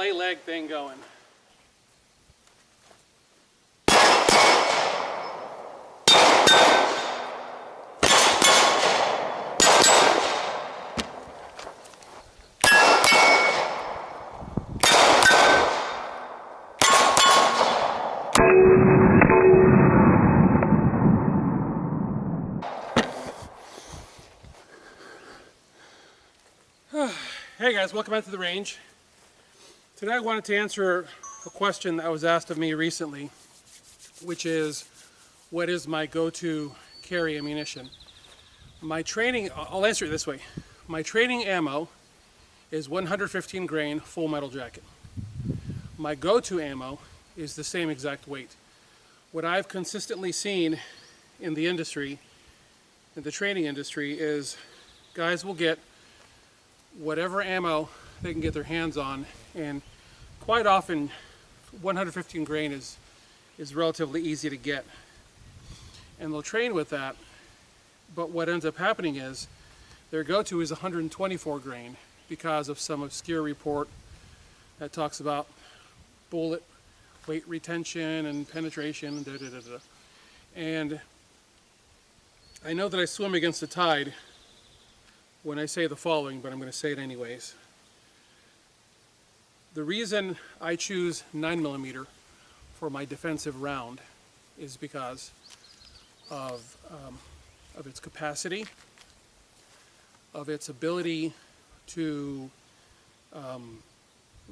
ballet leg thing going. Hey guys, welcome back to the range. Today I wanted to answer a question that was asked of me recently, which is, what is my go-to carry ammunition? My training, I'll answer it this way. My training ammo is 115 grain full metal jacket. My go-to ammo is the same exact weight. What I've consistently seen in the industry, in the training industry, is guys will get whatever ammo they can get their hands on, and quite often 115 grain is relatively easy to get, and they'll train with that. But what ends up happening is their go-to is 124 grain because of some obscure report that talks about bullet weight retention and penetration and da-da-da-da. And I know that I swim against the tide when I say the following, but I'm going to say it anyways. The reason I choose 9mm for my defensive round is because of its capacity, of its ability to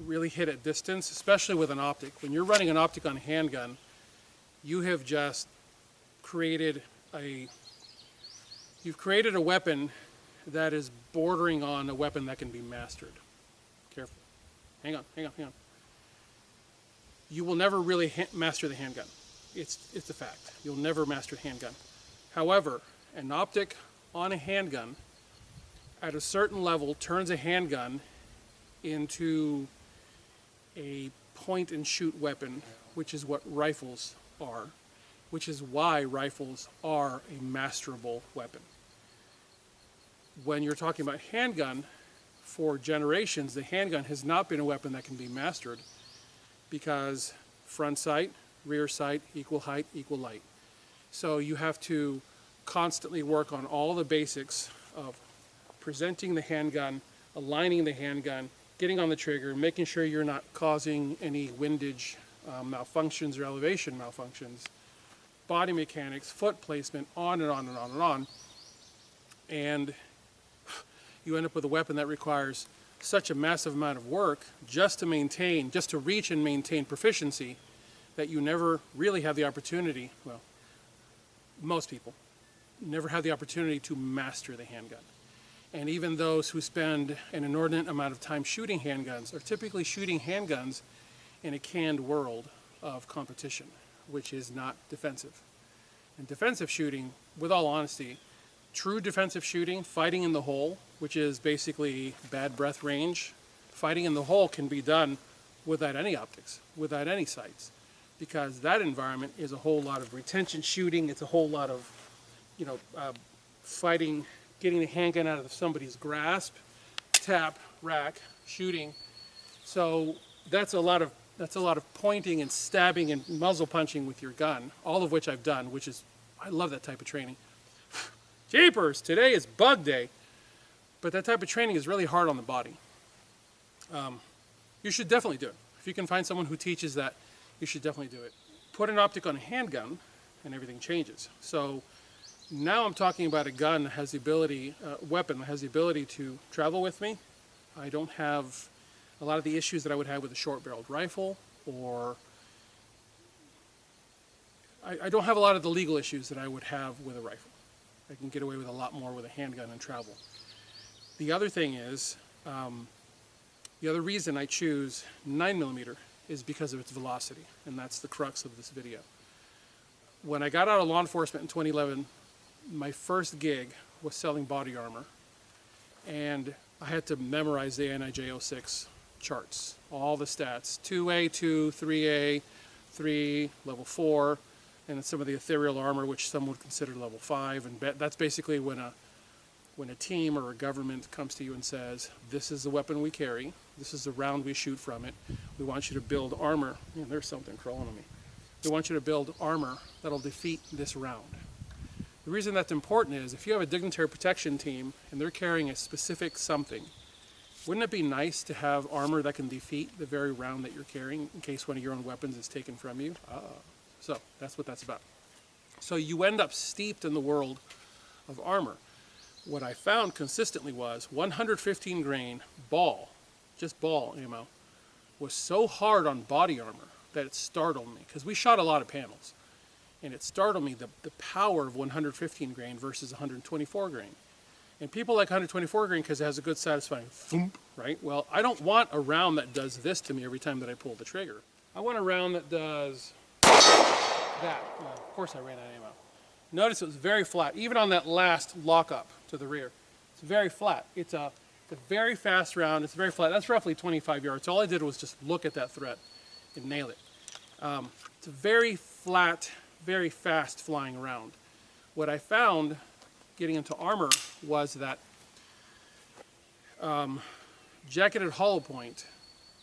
really hit at distance, especially with an optic. When you're running an optic on a handgun, you have just created a weapon that is bordering on a weapon that can be mastered. Careful. Hang on. You will never really master the handgun. It's a fact. You'll never master the handgun. However, an optic on a handgun at a certain level turns a handgun into a point and shoot weapon, which is what rifles are, which is why rifles are a masterable weapon. When you're talking about handgun, for generations, the handgun has not been a weapon that can be mastered because front sight, rear sight, equal height, equal light. So you have to constantly work on all the basics of presenting the handgun, aligning the handgun, getting on the trigger, making sure you're not causing any windage malfunctions or elevation malfunctions, body mechanics, foot placement, on and on and on and on. And you end up with a weapon that requires such a massive amount of work just to reach and maintain proficiency, that you never really have the opportunity, well, most people never have the opportunity to master the handgun. And even those who spend an inordinate amount of time shooting handguns are typically shooting handguns in a canned world of competition, which is not defensive. And defensive shooting, with all honesty, true defensive shooting, fighting in the hole, which is basically bad breath range, fighting in the hole can be done without any optics, without any sights, because that environment is a whole lot of retention shooting. It's a whole lot of, fighting, getting the handgun out of somebody's grasp, tap, rack, shooting. So that's a lot of pointing and stabbing and muzzle punching with your gun, all of which I've done, I love that type of training. Jeepers, today is bug day. But that type of training is really hard on the body. You should definitely do it. If you can find someone who teaches that, you should definitely do it. Put an optic on a handgun and everything changes. So now I'm talking about a gun that has the ability, weapon that has the ability to travel with me. I don't have a lot of the issues that I would have with a short-barreled rifle, or I don't have a lot of the legal issues that I would have with a rifle. I can get away with a lot more with a handgun and travel. The other thing is, the other reason I choose 9mm is because of its velocity, and that's the crux of this video. When I got out of law enforcement in 2011, my first gig was selling body armor, and I had to memorize the NIJ06 charts, all the stats, 2A, 2, 3A, 3, level 4, and then some of the ethereal armor, which some would consider level 5, and that's basically when when a team or a government comes to you and says, this is the weapon we carry, this is the round we shoot from it, we want you to build armor. Man, there's something crawling on me. We want you to build armor that'll defeat this round. The reason that's important is if you have a dignitary protection team and they're carrying a specific something, wouldn't it be nice to have armor that can defeat the very round that you're carrying in case one of your own weapons is taken from you? So that's what that's about. So you end up steeped in the world of armor. What I found consistently was 115 grain ball, just ball ammo, was so hard on body armor that it startled me, because we shot a lot of panels, and it startled me the power of 115 grain versus 124 grain. And people like 124 grain because it has a good satisfying thump, right? Well, I don't want a round that does this to me every time that I pull the trigger. I want a round that does that. Well, of course I ran out of ammo. Notice it was very flat, even on that last lockup to the rear. It's very flat. It's a very fast round. It's very flat. That's roughly 25 yards. So all I did was just look at that threat and nail it. It's a very flat, very fast flying round. What I found getting into armor was that jacketed hollow point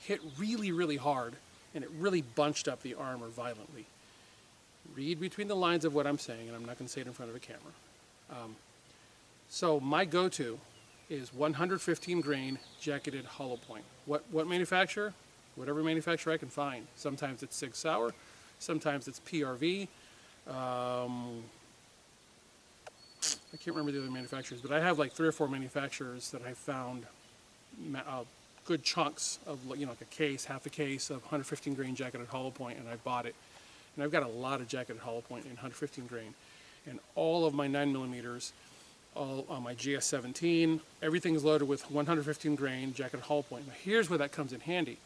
hit really, really hard, and it really bunched up the armor violently. Read between the lines of what I'm saying, and I'm not going to say it in front of a camera. So my go-to is 115 grain jacketed hollow point. What manufacturer? Whatever manufacturer I can find. Sometimes it's Sig Sauer, sometimes it's PRV. I can't remember the other manufacturers, but I have like 3 or 4 manufacturers that I found good chunks of, you know, like a case, half a case of 115 grain jacketed hollow point, and I bought it. And I've got a lot of jacketed hollow point in 115 grain. And all of my 9mm, all on my GS17, everything's loaded with 115 grain jacketed hollow point. Now here's where that comes in handy.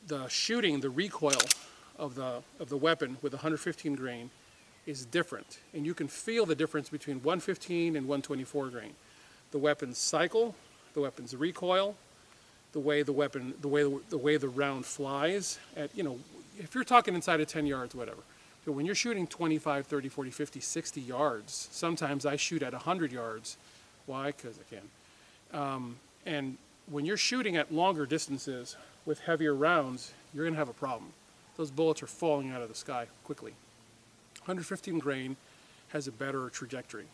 The shooting, the recoil of the weapon with 115 grain is different, and you can feel the difference between 115 and 124 grain. The weapon's cycle, the weapon's recoil, the way the round flies. At, you know, if you're talking inside of 10 yards, whatever. So when you're shooting 25, 30, 40, 50, 60 yards, sometimes I shoot at 100 yards. Why? Because I can. And when you're shooting at longer distances with heavier rounds, you're going to have a problem. Those bullets are falling out of the sky quickly. 115 grain has a better trajectory.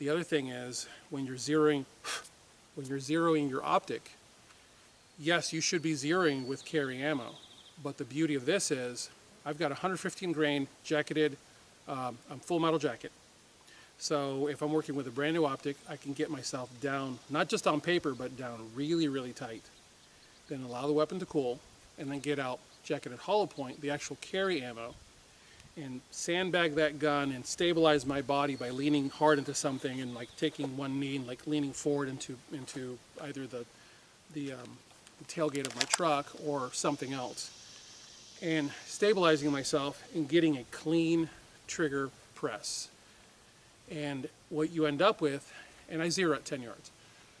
The other thing is when you're zeroing your optic, yes, you should be zeroing with carry ammo, but the beauty of this is I've got 115 grain jacketed full metal jacket. So if I'm working with a brand new optic, I can get myself down, not just on paper, but down really, really tight. Then allow the weapon to cool, and then get out jacketed hollow point, the actual carry ammo, and sandbag that gun and stabilize my body by leaning hard into something and like taking one knee and like leaning forward into either the tailgate of my truck or something else, and stabilizing myself and getting a clean trigger press. And what you end up with, and I zero at 10 yards,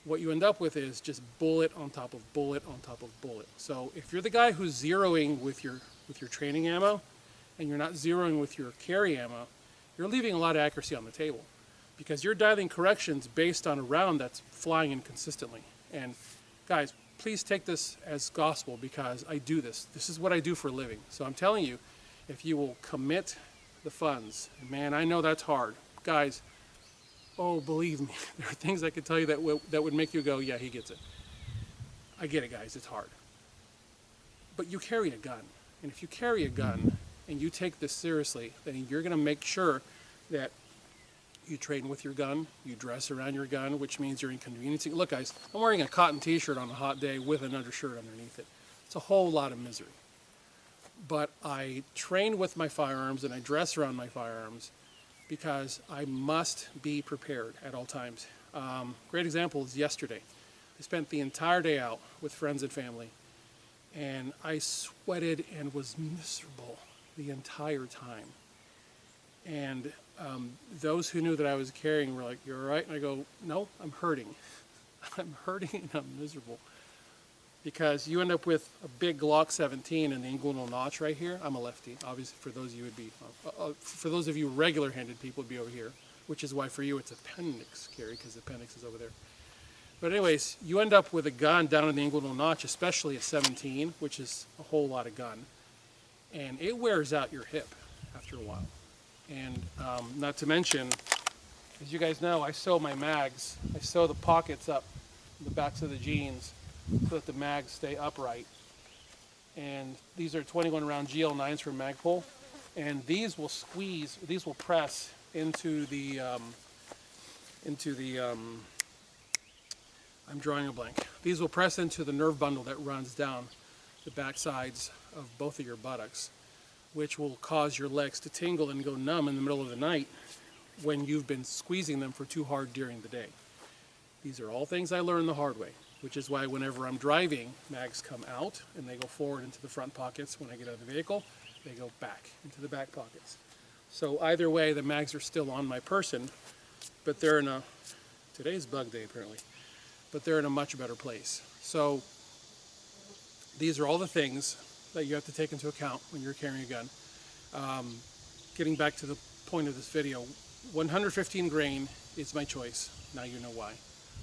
what you end up with is just bullet on top of bullet on top of bullet. So if you're the guy who's zeroing with your training ammo and you're not zeroing with your carry ammo, you're leaving a lot of accuracy on the table because you're dialing corrections based on a round that's flying inconsistently. And guys, please take this as gospel because I do this. This is what I do for a living. So I'm telling you, if you will commit the funds, man, I know that's hard. Guys, oh, believe me, there are things I could tell you that would make you go, yeah, he gets it. I get it, guys, it's hard. But you carry a gun. And if you carry a gun and you take this seriously, then you're going to make sure that you train with your gun, you dress around your gun, which means you're inconveniencing. Look, guys, I'm wearing a cotton t-shirt on a hot day with an undershirt underneath it. It's a whole lot of misery. But I train with my firearms and I dress around my firearms because I must be prepared at all times. Great example is yesterday. I spent the entire day out with friends and family, and I sweated and was miserable the entire time. And those who knew that I was carrying were like, "You're all right?" And I go, "No, I'm hurting. I'm hurting and I'm miserable." Because you end up with a big Glock 17 and the inguinal notch right here. I'm a lefty. Obviously, for those of you regular-handed people would be over here. which is why for you it's appendix carry, because the appendix is over there. But anyways, you end up with a gun down in the inguinal notch, especially at 17, which is a whole lot of gun. And it wears out your hip after a while. And not to mention, as you guys know, I sew my mags. I sew the pockets up, the backs of the jeans, so that the mags stay upright. And these are 21 round GL9s from Magpul. And these will squeeze, these will press into the I'm drawing a blank. These will press into the nerve bundle that runs down the back sides of both of your buttocks, which will cause your legs to tingle and go numb in the middle of the night when you've been squeezing them for too hard during the day. These are all things I learned the hard way, which is why whenever I'm driving, mags come out and they go forward into the front pockets. When I get out of the vehicle, they go back into the back pockets. So either way, the mags are still on my person, but they're in a, today's bug day apparently, but they're in a much better place. So these are all the things that you have to take into account when you're carrying a gun. Getting back to the point of this video, 115 grain is my choice. Now you know why.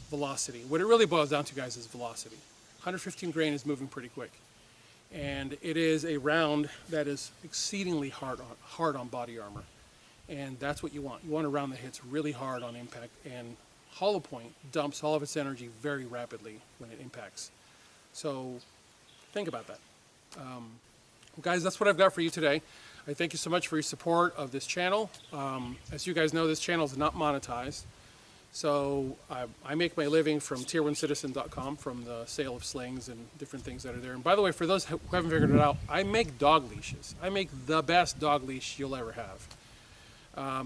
Velocity. What it really boils down to, guys, is velocity. 115 grain is moving pretty quick. And it is a round that is exceedingly hard on body armor. And that's what you want. You want a round that hits really hard on impact, and hollow point dumps all of its energy very rapidly when it impacts. So think about that. Guys, that's what I've got for you today. I thank you so much for your support of this channel. As you guys know, this channel is not monetized. So I make my living from tier1citizen.com, from the sale of slings and different things that are there. And by the way, for those who haven't figured it out, I make dog leashes. I make the best dog leash you'll ever have.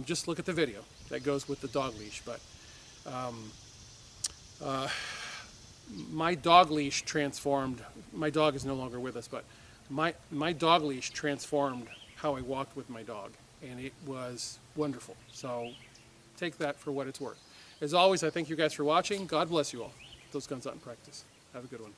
Just look at the video that goes with the dog leash. But my dog leash transformed, my dog is no longer with us, but my dog leash transformed how I walked with my dog, and it was wonderful. So take that for what it's worth. As always, I thank you guys for watching. God bless you all. Those guns out in practice. Have a good one.